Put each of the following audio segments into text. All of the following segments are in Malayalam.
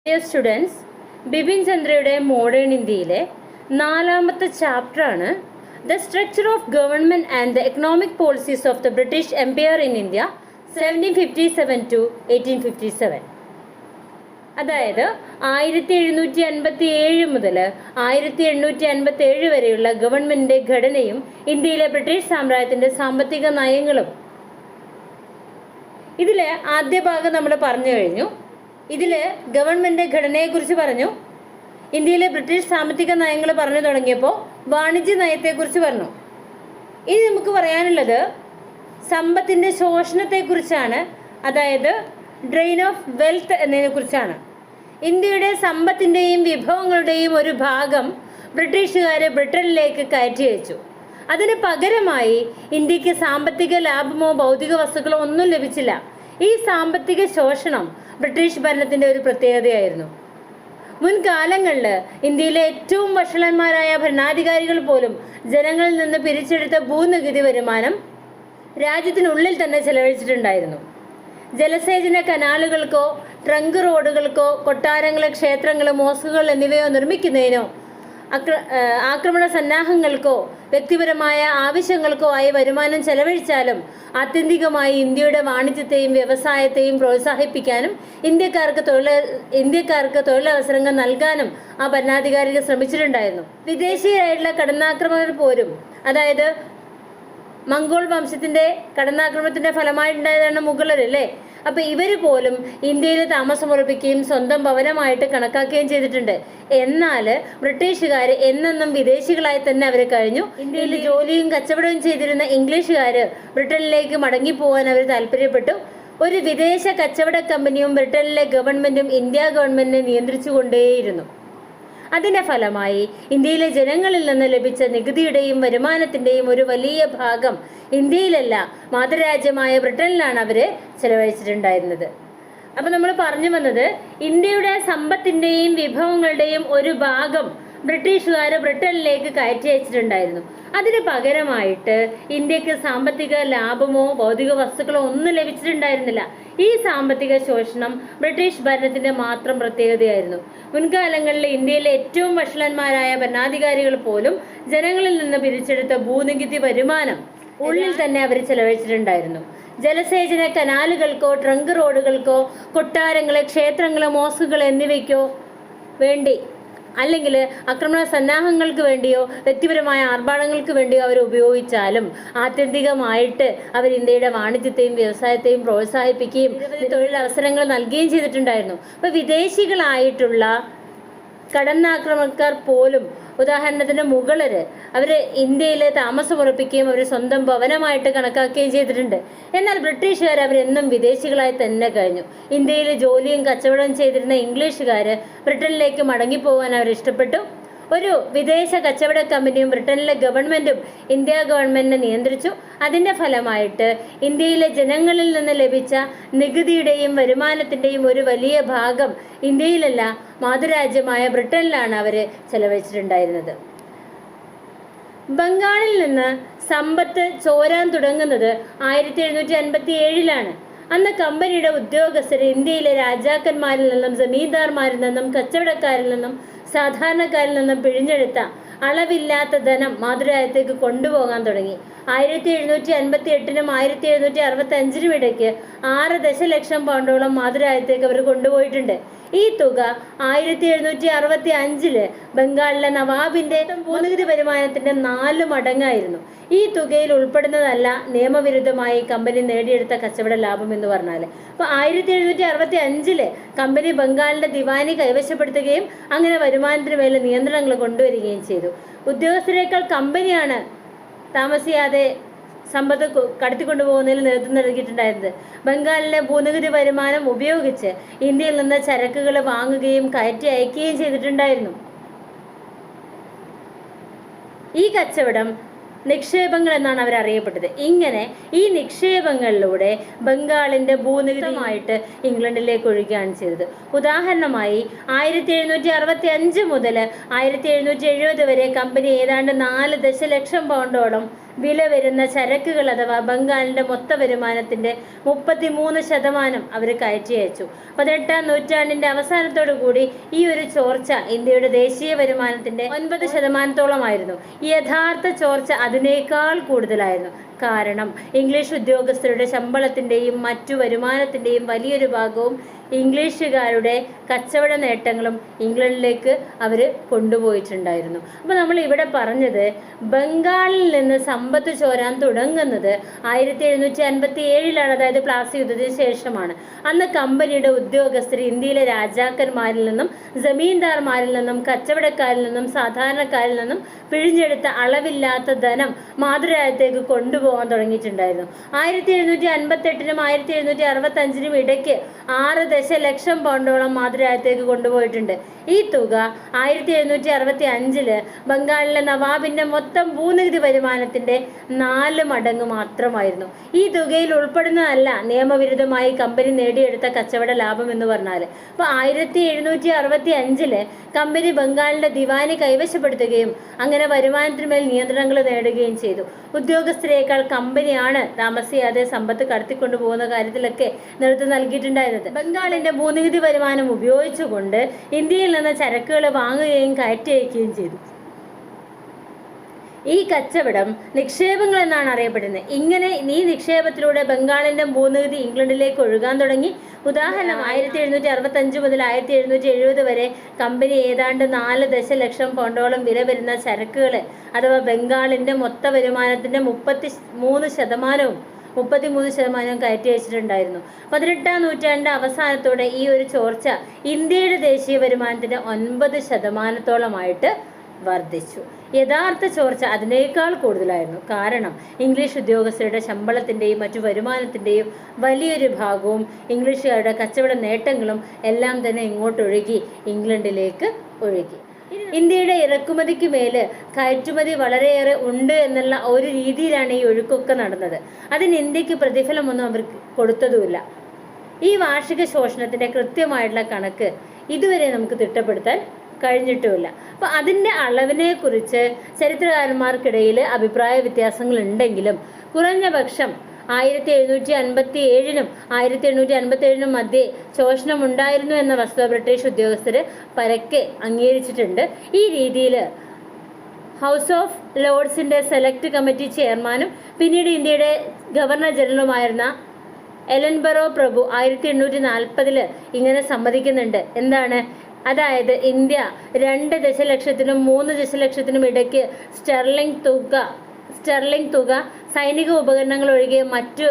Dear students, ബിപിൻ ചന്ദ്രയുടെ മോഡേൺ ഇന്ത്യയിലെ നാലാമത്തെ ചാപ്റ്ററാണ് the structure of government and the economic policies of the British empire in India 1757 to 1857. അതായത് 1757 മുതൽ 1857 വരെയുള്ള ഗവൺമെന്റിന്റെ ഘടനയും ഇന്ത്യയിലെ ബ്രിട്ടീഷ് സാമ്രാജ്യത്തിന്റെ സാമ്പത്തിക നയങ്ങളും. ഇതിലെ ആദ്യ ഭാഗം നമ്മൾ പറഞ്ഞു കഴിഞ്ഞു. ഇതിൽ ഗവൺമെന്റ് ഘടനയെക്കുറിച്ച് പറഞ്ഞു, ഇന്ത്യയിലെ ബ്രിട്ടീഷ് സാമ്പത്തിക നയങ്ങൾ പറഞ്ഞു തുടങ്ങിയപ്പോൾ വാണിജ്യ നയത്തെക്കുറിച്ച് പറഞ്ഞു. ഇനി നമുക്ക് പറയാനുള്ളത് സമ്പത്തിന്റെ ശോഷണത്തെക്കുറിച്ചാണ്, അതായത് ഡ്രെയിൻ ഓഫ് വെൽത്ത് എന്നതിനെക്കുറിച്ചാണ്. ഇന്ത്യയുടെ സമ്പത്തിൻ്റെയും വിഭവങ്ങളുടെയും ഒരു ഭാഗം ബ്രിട്ടീഷുകാർ ബ്രിട്ടനിലേക്ക് കയറ്റി അയച്ചു. അതിന് പകരമായി ഇന്ത്യക്ക് സാമ്പത്തിക ലാഭമോ ഭൗതിക വസ്തുക്കളോ ഒന്നും ലഭിച്ചില്ല. ഈ സാമ്പത്തിക ശോഷണം ബ്രിട്ടീഷ് ഭരണത്തിന്റെ ഒരു പ്രത്യേകതയായിരുന്നു. മുൻകാലങ്ങളിൽ ഇന്ത്യയിലെ ഏറ്റവും വഷളന്മാരായ ഭരണാധികാരികൾ പോലും ജനങ്ങളിൽ നിന്ന് പിരിച്ചെടുത്ത ഭൂനികുതി വരുമാനം രാജ്യത്തിനുള്ളിൽ തന്നെ ചെലവഴിച്ചിട്ടുണ്ടായിരുന്നു. ജലസേചന കനാലുകൾക്കോ ട്രങ്ക് റോഡുകൾക്കോ കൊട്ടാരങ്ങൾ, ക്ഷേത്രങ്ങൾ, മോസ്കുകൾ എന്നിവയോ നിർമ്മിക്കുന്നതിനോ ആക്രമണ സന്നാഹങ്ങൾക്കോ വ്യക്തിപരമായ ആവശ്യങ്ങൾക്കോ ആയി വരുമാനം ചെലവഴിച്ചാലും ആത്യന്തികമായി ഇന്ത്യയുടെ വാണിജ്യത്തെയും വ്യവസായത്തെയും പ്രോത്സാഹിപ്പിക്കാനും ഇന്ത്യക്കാർക്ക് തൊഴിലവസരങ്ങൾ നൽകാനും ആ ഭരണാധികാരികൾ ശ്രമിച്ചിട്ടുണ്ടായിരുന്നു. വിദേശീയരായിട്ടുള്ള കടന്നാക്രമണർ പോലും, അതായത് മംഗോൾ വംശത്തിന്റെ കടന്നാക്രമണത്തിന്റെ ഫലമായിട്ടുണ്ടായതാണ് മുഗളരല്ലേ. അപ്പൊ ഇവര് പോലും ഇന്ത്യയിൽ താമസമുറപ്പിക്കുകയും സ്വന്തം ഭവനമായിട്ട് കണക്കാക്കുകയും ചെയ്തിട്ടുണ്ട്. എന്നാൽ ബ്രിട്ടീഷുകാർ എന്നെന്നും വിദേശികളായി തന്നെ അവർ കഴിഞ്ഞു. ഇന്ത്യയിൽ ജോലിയും കച്ചവടവും ചെയ്തിരുന്ന ഇംഗ്ലീഷുകാർ ബ്രിട്ടനിലേക്ക് മടങ്ങിപ്പോകാൻ അവർ താല്പര്യപ്പെട്ടു. ഒരു വിദേശ കച്ചവട കമ്പനിയും ബ്രിട്ടനിലെ ഗവൺമെന്റും ഇന്ത്യ ഗവൺമെന്റിനെ നിയന്ത്രിച്ചുകൊണ്ടേയിരുന്നു. അതിന്റെ ഫലമായി ഇന്ത്യയിലെ ജനങ്ങളിൽ നിന്ന് ലഭിച്ച നികുതിയുടെയും വരുമാനത്തിന്റെയും ഒരു വലിയ ഭാഗം ഇന്ത്യയിലല്ല, മാതൃരാജ്യമായ ബ്രിട്ടനിലാണ് അവര് ചെലവഴിച്ചിട്ടുണ്ടായിരുന്നത്. അപ്പൊ നമ്മൾ പറഞ്ഞു വന്നത്, ഇന്ത്യയുടെ സമ്പത്തിന്റെയും വിഭവങ്ങളുടെയും ഒരു ഭാഗം ബ്രിട്ടീഷുകാർ ബ്രിട്ടനിലേക്ക് കയറ്റി അയച്ചിട്ടുണ്ടായിരുന്നു. അതിന് പകരമായിട്ട് ഇന്ത്യക്ക് സാമ്പത്തിക ലാഭമോ ഭൗതിക വസ്തുക്കളോ ഒന്നും ലഭിച്ചിട്ടുണ്ടായിരുന്നില്ല. ഈ സാമ്പത്തിക ശോഷണം ബ്രിട്ടീഷ് ഭരണത്തിന്റെ മാത്രം പ്രത്യേകതയായിരുന്നു. മുൻകാലങ്ങളിൽ ഇന്ത്യയിലെ ഏറ്റവും വഷളന്മാരായ ഭരണാധികാരികൾ പോലും ജനങ്ങളിൽ നിന്ന് പിരിച്ചെടുത്ത ഭൂനികുതി വരുമാനം ഉള്ളിൽ തന്നെ അവർ ചെലവഴിച്ചിട്ടുണ്ടായിരുന്നു. ജലസേചന കനാലുകൾക്കോ ട്രങ്ക് റോഡുകൾക്കോ കൊട്ടാരങ്ങള്, ക്ഷേത്രങ്ങള്, മോസ്കുകൾ എന്നിവയ്ക്കോ വേണ്ടി, അല്ലെങ്കിൽ ആക്രമണ സന്നാഹങ്ങൾക്ക് വേണ്ടിയോ വ്യക്തിപരമായ ആർഭാടങ്ങൾക്ക് വേണ്ടിയോ അവർ ഉപയോഗിച്ചാലും ആത്യന്തികമായിട്ട് അവർ ഇന്ത്യയുടെ വാണിജ്യത്തെയും വ്യവസായത്തെയും പ്രോത്സാഹിപ്പിക്കുകയും തൊഴിലവസരങ്ങൾ നൽകുകയും ചെയ്തിട്ടുണ്ടായിരുന്നു. അപ്പോൾ വിദേശികളായിട്ടുള്ള കടന്നാക്രമണക്കാർ പോലും, ഉദാഹരണത്തിന് മുഗളര്, അവർ ഇന്ത്യയിൽ താമസമുറപ്പിക്കുകയും അവർ സ്വന്തം ഭവനമായിട്ട് കണക്കാക്കുകയും ചെയ്തിട്ടുണ്ട്. എന്നാൽ ബ്രിട്ടീഷുകാർ അവരെന്നും വിദേശികളായി തന്നെ കഴിഞ്ഞു. ഇന്ത്യയിൽ ജോലിയും കച്ചവടവും ചെയ്തിരുന്ന ഇംഗ്ലീഷുകാർ ബ്രിട്ടനിലേക്ക് മടങ്ങിപ്പോകാൻ അവർ ഇഷ്ടപ്പെട്ടു. ഒരു വിദേശ കച്ചവട കമ്പനിയും ബ്രിട്ടനിലെ ഗവൺമെന്റും ഇന്ത്യ ഗവൺമെന്റിനെ നിയന്ത്രിച്ചു. അതിന്റെ ഫലമായിട്ട് ഇന്ത്യയിലെ ജനങ്ങളിൽ നിന്ന് ലഭിച്ച നികുതിയുടെയും വരുമാനത്തിന്റെയും ഒരു വലിയ ഭാഗം ഇന്ത്യയിലല്ല, മാതൃരാജ്യമായ ബ്രിട്ടനിലാണ് അവർ ചെലവഴിച്ചിട്ടുണ്ടായിരുന്നത്. ബംഗാളിൽ നിന്ന് സമ്പത്ത് ചോരാൻ തുടങ്ങുന്നത് 1757 അന്ന് കമ്പനിയുടെ ഉദ്യോഗസ്ഥർ ഇന്ത്യയിലെ രാജാക്കന്മാരിൽ നിന്നും, ജമീന്ദാർമാരിൽ നിന്നും, കച്ചവടക്കാരിൽ നിന്നും, സാധാരണക്കാരിൽ നിന്നും പിഴിഞ്ഞെടുത്ത അളവില്ലാത്ത ധനം മാതൃരാജ്യത്തേക്ക് കൊണ്ടുപോകാൻ തുടങ്ങി. 1758-നും 1765-നും ഇടയ്ക്ക് 6 ദശലക്ഷം പൗണ്ടോളം മാതൃരാജ്യത്തേക്ക് അവർ കൊണ്ടുപോയിട്ടുണ്ട്. ഈ തുക 1765 ബംഗാളിലെ നവാബിന്റെ ഭൂനികുതി വരുമാനത്തിന്റെ 4 മടങ്ങായിരുന്നു. ഈ തുകയിൽ ഉൾപ്പെടുന്നതല്ല നിയമവിരുദ്ധമായി കമ്പനി നേടിയെടുത്ത കച്ചവട ലാഭം എന്ന് പറഞ്ഞാൽ. അപ്പോൾ 1765 കമ്പനി ബംഗാളിന്റെ ദിവാനി കൈവശപ്പെടുത്തുകയും അങ്ങനെ വരുമാനത്തിന് മേലെ നിയന്ത്രണങ്ങൾ കൊണ്ടുവരികയും ചെയ്തു. ഉദ്യോഗസ്ഥരെക്കാൾ കമ്പനിയാണ് താമസിയാതെ സമ്പത്ത് കടത്തിക്കൊണ്ടുപോകുന്നതിൽ നേതൃത്വം നൽകിയിട്ടുണ്ടായിരുന്നത്. ബംഗാളിലെ ഭൂനികുതി വരുമാനം ഉപയോഗിച്ച് ഇന്ത്യയിൽ നിന്ന് ചരക്കുകൾ വാങ്ങുകയും കയറ്റി അയക്കുകയും ചെയ്തിട്ടുണ്ടായിരുന്നു. ഈ കച്ചവടം നിക്ഷേപങ്ങൾ എന്നാണ് അവർ അറിയപ്പെട്ടത്. ഇങ്ങനെ ഈ നിക്ഷേപങ്ങളിലൂടെ ബംഗാളിന്റെ ഭൂനികുതിയുമായിട്ട് ഇംഗ്ലണ്ടിലേക്ക് ഒഴുകുകയാണ് ചെയ്തത്. ഉദാഹരണമായി 1765 മുതൽ 1770 വരെ കമ്പനി ഏതാണ്ട് 4 ദശലക്ഷം പൗണ്ടോളം വില വരുന്ന ചരക്കുകൾ അഥവാ ബംഗാളിന്റെ മൊത്ത വരുമാനത്തിന്റെ 33% അവർ കയറ്റി അയച്ചു. 18-ാം നൂറ്റാണ്ടിന്റെ അവസാനത്തോടു കൂടി ഈ ഒരു ചോർച്ച ഇന്ത്യയുടെ ദേശീയ വരുമാനത്തിന്റെ 9%-ഓളമായിരുന്നു. യഥാർത്ഥ ചോർച്ച അതിനേക്കാൾ കൂടുതലായിരുന്നു. കാരണം ഇംഗ്ലീഷ് ഉദ്യോഗസ്ഥരുടെ ശമ്പളത്തിന്റെയും മറ്റു വരുമാനത്തിന്റെയും വലിയൊരു ഭാഗവും ഇംഗ്ലീഷുകാരുടെ കച്ചവട നേട്ടങ്ങളും ഇംഗ്ലണ്ടിലേക്ക് അവർ കൊണ്ടുപോയിട്ടുണ്ടായിരുന്നു. അപ്പോൾ നമ്മൾ ഇവിടെ പറഞ്ഞത് ബംഗാളിൽ നിന്ന് സമ്പത്ത് ചോരാൻ തുടങ്ങുന്നത് 1757-ലാണ്, അതായത് പ്ലാസി യുദ്ധത്തിന് ശേഷമാണ്. അന്ന് കമ്പനിയുടെ ഉദ്യോഗസ്ഥർ ഇന്ത്യയിലെ രാജാക്കന്മാരിൽ നിന്നും ജമീന്ദാർമാരിൽ നിന്നും കച്ചവടക്കാരിൽ നിന്നും സാധാരണക്കാരിൽ നിന്നും പിഴിഞ്ഞെടുത്ത അളവില്ലാത്ത ധനം മാതൃരാജ്യത്തേക്ക് കൊണ്ടുപോകാൻ തുടങ്ങിയിട്ടുണ്ടായിരുന്നു. 1758-നും 1765-നും ഇടയ്ക്ക് 6 ദശലക്ഷം പൗണ്ടോളം മാതൃരാജ്യത്തേക്ക് കൊണ്ടുപോയിട്ടുണ്ട്. ഈ തുക 1765-ല് ബംഗാളിലെ നവാബിന്റെ മൊത്തം ഭൂനികുതി വരുമാനത്തിന്റെ 4 മടങ്ങ് മാത്രമായിരുന്നു. ഈ തുകയിൽ ഉൾപ്പെടുന്നതല്ല നിയമവിരുദ്ധമായി കമ്പനി നേടിയെടുത്ത കച്ചവട ലാഭം എന്ന് പറഞ്ഞാൽ. അപ്പോൾ 1765-ല് കമ്പനി ബംഗാളിന്റെ ദിവാനി കൈവശപ്പെടുത്തുകയും അങ്ങനെ വരുമാനത്തിന്മേൽ നിയന്ത്രണങ്ങൾ നേടുകയും ചെയ്തു. ഉദ്യോഗസ്ഥരേക്കാൾ കമ്പനിയാണ് താമസിയാതെ സമ്പത്ത് കടത്തിക്കൊണ്ടു പോകുന്ന കാര്യത്തിലൊക്കെ നേതൃത്വം നൽകിയിട്ടുണ്ടായിരുന്നത്. ബംഗാളിന്റെ ഭൂനികുതി വരുമാനം ഉപയോഗിച്ചുകൊണ്ട് ഇന്ത്യയിൽ നിന്ന് ചരക്കുകൾ വാങ്ങുകയും കയറ്റി അയക്കുകയും ചെയ്തു. ഈ കച്ചവടം നിക്ഷേപങ്ങൾ എന്നാണ് അറിയപ്പെടുന്നത്. ഇങ്ങനെ ഈ നിക്ഷേപത്തിലൂടെ ബംഗാളിന്റെ ഭൂനികുതി ഇംഗ്ലണ്ടിലേക്ക് ഒഴുകാൻ തുടങ്ങി. ഉദാഹരണം 1765 മുതൽ 1770 വരെ കമ്പനി ഏതാണ്ട് 4 ദശലക്ഷം പൗണ്ടോളം വില വരുന്ന ചരക്കുകൾ അഥവാ ബംഗാളിന്റെ മൊത്ത വരുമാനത്തിന്റെ 33% കയറ്റി അയച്ചിട്ടുണ്ടായിരുന്നു. 18-ാം നൂറ്റാണ്ട് അവസാനത്തോടെ ഈ ഒരു ചോർച്ച ഇന്ത്യയുടെ ദേശീയ വരുമാനത്തിന്റെ 9%-ഓളമായിട്ട് വർദ്ധിച്ചു. യഥാർത്ഥ ചോർച്ച അതിനേക്കാൾ കൂടുതലായിരുന്നു. കാരണം ഇംഗ്ലീഷ് ഉദ്യോഗസ്ഥരുടെ ശമ്പളത്തിന്റെയും മറ്റു വരുമാനത്തിന്റെയും വലിയൊരു ഭാഗവും ഇംഗ്ലീഷുകാരുടെ കച്ചവട നേട്ടങ്ങളും എല്ലാം തന്നെ ഇങ്ങോട്ടൊഴുകി, ഇംഗ്ലണ്ടിലേക്ക് ഒഴുകി. ഇന്ത്യയുടെ ഇറക്കുമതിക്ക് മേല് കയറ്റുമതി വളരെയേറെ ഉണ്ട് എന്നുള്ള ഒരു രീതിയിലാണ് ഈ ഒഴുക്കൊക്കെ നടന്നത്. അതിന് ഇന്ത്യക്ക് പ്രതിഫലമൊന്നും അവർക്ക് കൊടുത്തതുമില്ല. ഈ വാർഷിക ശോഷണത്തിന്റെ കൃത്യമായിട്ടുള്ള കണക്ക് ഇതുവരെ നമുക്ക് തിട്ടപ്പെടുത്താൻ കഴിഞ്ഞിട്ടുമില്ല. അപ്പോൾ അതിൻ്റെ അളവിനെ കുറിച്ച് ചരിത്രകാരന്മാർക്കിടയിൽ അഭിപ്രായ വ്യത്യാസങ്ങൾ ഉണ്ടെങ്കിലും കുറഞ്ഞ പക്ഷം 1757-നും 1857-നും മധ്യേ ശോഷണം ഉണ്ടായിരുന്നു എന്ന വസ്തുത ബ്രിട്ടീഷ് ഉദ്യോഗസ്ഥർ പരക്കെ അംഗീകരിച്ചിട്ടുണ്ട്. ഈ രീതിയിൽ ഹൗസ് ഓഫ് ലോർഡ്സിന്റെ സെലക്ട് കമ്മിറ്റി ചെയർമാനും പിന്നീട് ഇന്ത്യയുടെ ഗവർണർ ജനറലുമായിരുന്ന എലൻബറോ പ്രഭു 1840 ഇങ്ങനെ സമ്മതിക്കുന്നുണ്ട്. എന്താണ്? അതായത് ഇന്ത്യ 2 ദശലക്ഷത്തിനും 3 ദശലക്ഷത്തിനും ഇടയ്ക്ക് സ്റ്റെർലിംഗ് തുക സൈനിക ഉപകരണങ്ങൾ ഒഴികെ മറ്റു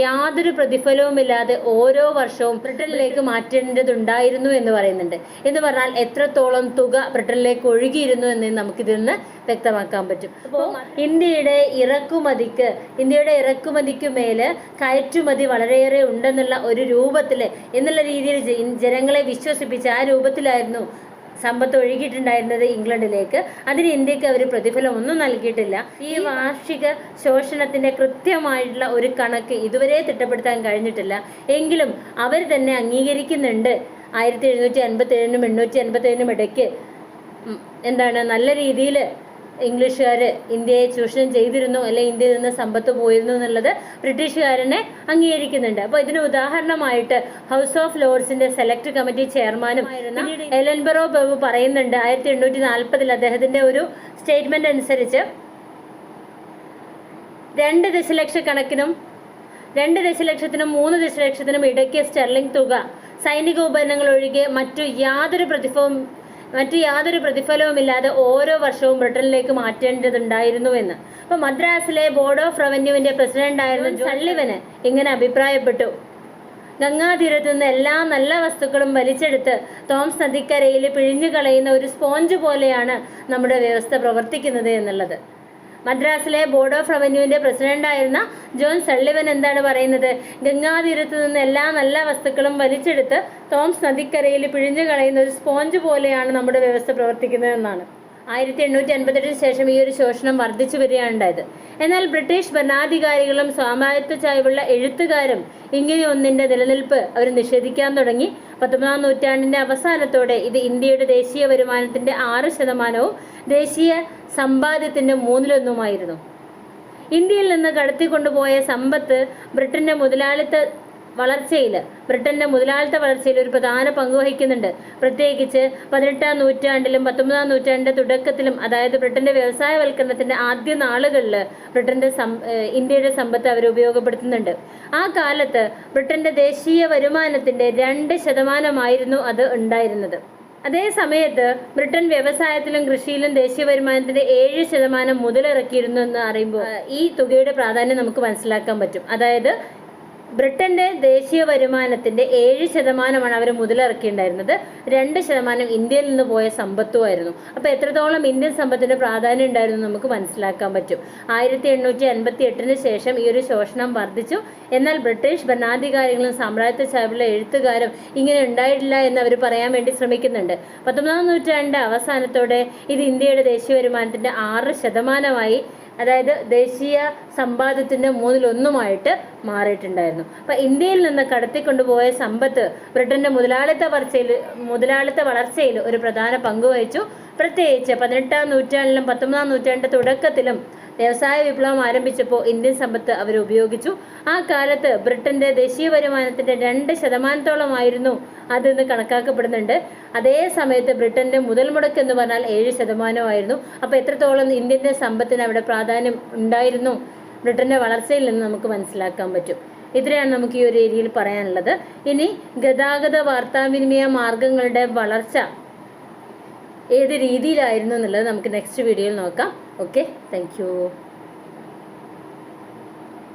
യാതൊരു പ്രതിഫലവുമില്ലാതെ ഓരോ വർഷവും ബ്രിട്ടനിലേക്ക് മാറ്റേണ്ടതുണ്ടായിരുന്നു എന്ന് പറയുന്നുണ്ട്. എന്ന് പറഞ്ഞാൽ എത്രത്തോളം തുക ബ്രിട്ടനിലേക്ക് ഒഴുകിയിരുന്നു എന്ന് നമുക്കിതിൽ നിന്ന് വ്യക്തമാക്കാൻ പറ്റും. അപ്പോൾ ഇന്ത്യയുടെ ഇറക്കുമതിക്ക് മേല് കയറ്റുമതി വളരെയേറെ ഉണ്ടെന്നുള്ള ഒരു രൂപത്തിൽ എന്നുള്ള രീതിയിൽ ജനങ്ങളെ വിശ്വസിപ്പിച്ച് ആ രൂപത്തിലായിരുന്നു സമ്പത്ത് ഒഴുകിയിട്ടുണ്ടായിരുന്നത് ഇംഗ്ലണ്ടിലേക്ക്. അതിന് ഇന്ത്യക്ക് അവർ പ്രതിഫലം ഒന്നും നൽകിയിട്ടില്ല. ഈ വാർഷിക ശോഷണത്തിന്റെ കൃത്യമായിട്ടുള്ള ഒരു കണക്ക് ഇതുവരെ തിട്ടപ്പെടുത്താൻ കഴിഞ്ഞിട്ടില്ല. എങ്കിലും അവർ തന്നെ അംഗീകരിക്കുന്നുണ്ട് 1757-നും 1857-നും ഇടയ്ക്ക് നല്ല രീതിയിൽ ഇംഗ്ലീഷുകാർ ഇന്ത്യയെ ചൂഷണം ചെയ്തിരുന്നു, അല്ലെങ്കിൽ ഇന്ത്യയിൽ നിന്ന് സമ്പത്ത് പോയിരുന്നു എന്നുള്ളത് ബ്രിട്ടീഷുകാരനെ അംഗീകരിക്കുന്നുണ്ട്. അപ്പോൾ ഇതിന് ഉദാഹരണമായിട്ട് ഹൗസ് ഓഫ് ലോർഡ്സിന്റെ സെലക്ട് കമ്മിറ്റി ചെയർമാനും എലൻബറോ പ്രഭു പറയുന്നുണ്ട് 1840 അദ്ദേഹത്തിന്റെ ഒരു സ്റ്റേറ്റ്മെന്റ് അനുസരിച്ച് 2 ദശലക്ഷത്തിനും 3 ദശലക്ഷത്തിനും ഇടയ്ക്ക് സ്റ്റെർലിംഗ് തുക സൈനിക ഉപകരണങ്ങൾ ഒഴികെ മറ്റു യാതൊരു പ്രതിഫലവുമില്ലാതെ ഓരോ വർഷവും ബ്രിട്ടനിലേക്ക് മാറ്റേണ്ടതുണ്ടായിരുന്നു എന്ന്. അപ്പോൾ മദ്രാസിലെ ബോർഡ് ഓഫ് റവന്യൂവിന്റെ പ്രസിഡന്റായിരുന്ന ജോൺ സള്ളിവന് ഇങ്ങനെ അഭിപ്രായപ്പെട്ടു: ഗംഗാതീരത്തു നിന്ന് എല്ലാ നല്ല വസ്തുക്കളും വലിച്ചെടുത്ത് തോംസ് നദിക്കരയിൽ പിഴിഞ്ഞു കളയുന്ന ഒരു സ്പോഞ്ച് പോലെയാണ് നമ്മുടെ വ്യവസ്ഥ പ്രവർത്തിക്കുന്നത് എന്നുള്ളത്. മദ്രാസിലെ ബോർഡ് ഓഫ് റവന്യൂവിന്റെ പ്രസിഡന്റായിരുന്ന ജോൺ സള്ളിവൻ എന്താണ് പറയുന്നത്? ഗംഗാതീരത്തു നിന്ന് എല്ലാ നല്ല വസ്തുക്കളും വലിച്ചെടുത്ത് തോംസ് നദിക്കരയിൽ പിഴിഞ്ഞു കളയുന്ന ഒരു സ്പോഞ്ച് പോലെയാണ് നമ്മുടെ വ്യവസ്ഥ പ്രവർത്തിക്കുന്നതെന്നാണ്. 1858 ശേഷം ഈ ഒരു ശോഷണം വർദ്ധിച്ചു വരികയാണ് ഉണ്ടായത്. എന്നാൽ ബ്രിട്ടീഷ് ഭരണാധികാരികളും സ്വായത്ത ചായ്വുള്ള എഴുത്തുകാരും ഇങ്ങനെ ഒന്നിന്റെ നിലനിൽപ്പ് അവർ നിഷേധിക്കാൻ തുടങ്ങി. 19-ാം നൂറ്റാണ്ടിന്റെ അവസാനത്തോടെ ഇത് ഇന്ത്യയുടെ ദേശീയ വരുമാനത്തിന്റെ 6%, ദേശീയ സമ്പാദ്യത്തിന്റെ 1/3 ഇന്ത്യയിൽ നിന്ന് കടത്തിക്കൊണ്ടുപോയ സമ്പത്ത് ബ്രിട്ടന്റെ മുതലാളിത്ത വളർച്ചയിൽ ഒരു പ്രധാന പങ്ക് വഹിക്കുന്നുണ്ട്. പ്രത്യേകിച്ച് 18-ാം നൂറ്റാണ്ടിലും 19-ാം നൂറ്റാണ്ടിന്റെ തുടക്കത്തിലും, അതായത് ബ്രിട്ടന്റെ വ്യവസായവൽക്കരണത്തിന്റെ ആദ്യ നാളുകളിൽ ഇന്ത്യയുടെ സമ്പത്ത് അവർ ഉപയോഗപ്പെടുത്തുന്നുണ്ട്. ആ കാലത്ത് ബ്രിട്ടന്റെ ദേശീയ വരുമാനത്തിന്റെ 2% അത് ഉണ്ടായിരുന്നത്. അതേ സമയത്ത് ബ്രിട്ടൻ വ്യവസായത്തിലും കൃഷിയിലും ദേശീയ വരുമാനത്തിന്റെ 7% മുതലിറക്കിയിരുന്നു എന്ന് അറിയുമ്പോൾ ഈ തുകയുടെ പ്രാധാന്യം നമുക്ക് മനസ്സിലാക്കാൻ പറ്റും. അതായത് ബ്രിട്ടന്റെ ദേശീയ വരുമാനത്തിന്റെ 7% അവർ മുതലിറക്കിയിട്ടുണ്ടായിരുന്നത്. 2% ഇന്ത്യയിൽ നിന്ന് പോയ സമ്പത്തുമായിരുന്നു. അപ്പോൾ എത്രത്തോളം ഇന്ത്യൻ സമ്പത്തിന്റെ പ്രാധാന്യം ഉണ്ടായിരുന്നു നമുക്ക് മനസ്സിലാക്കാൻ പറ്റും. 1858 ശേഷം ഈ ഒരു ശോഷണം വർദ്ധിച്ചു. എന്നാൽ ബ്രിട്ടീഷ് ഭരണാധികാരികളും സാമ്രാജ്യത്വ ചായവുള്ള എഴുത്തുകാരും ഇങ്ങനെ ഉണ്ടായിട്ടില്ല എന്ന് അവർ പറയാൻ വേണ്ടി ശ്രമിക്കുന്നുണ്ട്. 19-ാം നൂറ്റാണ്ട് അവസാനത്തോടെ ഇത് ഇന്ത്യയുടെ ദേശീയ വരുമാനത്തിന്റെ 6%, അതായത് ദേശീയ സമ്പാദ്യത്തിന്റെ 1/3 മാറിയിട്ടുണ്ടായിരുന്നു. അപ്പൊ ഇന്ത്യയിൽ നിന്ന് കടത്തിക്കൊണ്ടുപോയ സമ്പത്ത് ബ്രിട്ടന്റെ മുതലാളിത്ത വളർച്ചയിൽ ഒരു പ്രധാന പങ്ക് വഹിച്ചു. പ്രത്യേകിച്ച് 18-ാം നൂറ്റാണ്ടിലും 19-ാം നൂറ്റാണ്ടിന്റെ തുടക്കത്തിലും വ്യവസായ വിപ്ലവം ആരംഭിച്ചപ്പോൾ ഇന്ത്യൻ സമ്പത്ത് അവർ ഉപയോഗിച്ചു. ആ കാലത്ത് ബ്രിട്ടന്റെ ദേശീയ വരുമാനത്തിന്റെ 2% അതെന്ന് കണക്കാക്കപ്പെടുന്നുണ്ട്. അതേ സമയത്ത് ബ്രിട്ടന്റെ മുതൽ മുടക്ക് എന്ന് പറഞ്ഞാൽ 7% അപ്പോൾ എത്രത്തോളം ഇന്ത്യന്റെ സമ്പത്തിന് അവിടെ പ്രാധാന്യം ഉണ്ടായിരുന്നു ബ്രിട്ടന്റെ വളർച്ചയിൽ നിന്ന് നമുക്ക് മനസ്സിലാക്കാൻ പറ്റും. ഇത്രയാണ് നമുക്ക് ഈ ഒരു ഏരിയയിൽ പറയാനുള്ളത്. ഇനി ഗതാഗത വാർത്താവിനിമയ മാർഗങ്ങളുടെ വളർച്ച ഏത് രീതിയിലായിരുന്നു എന്നുള്ളത് നമുക്ക് നെക്സ്റ്റ് വീഡിയോയിൽ നോക്കാം. Okay, thank you.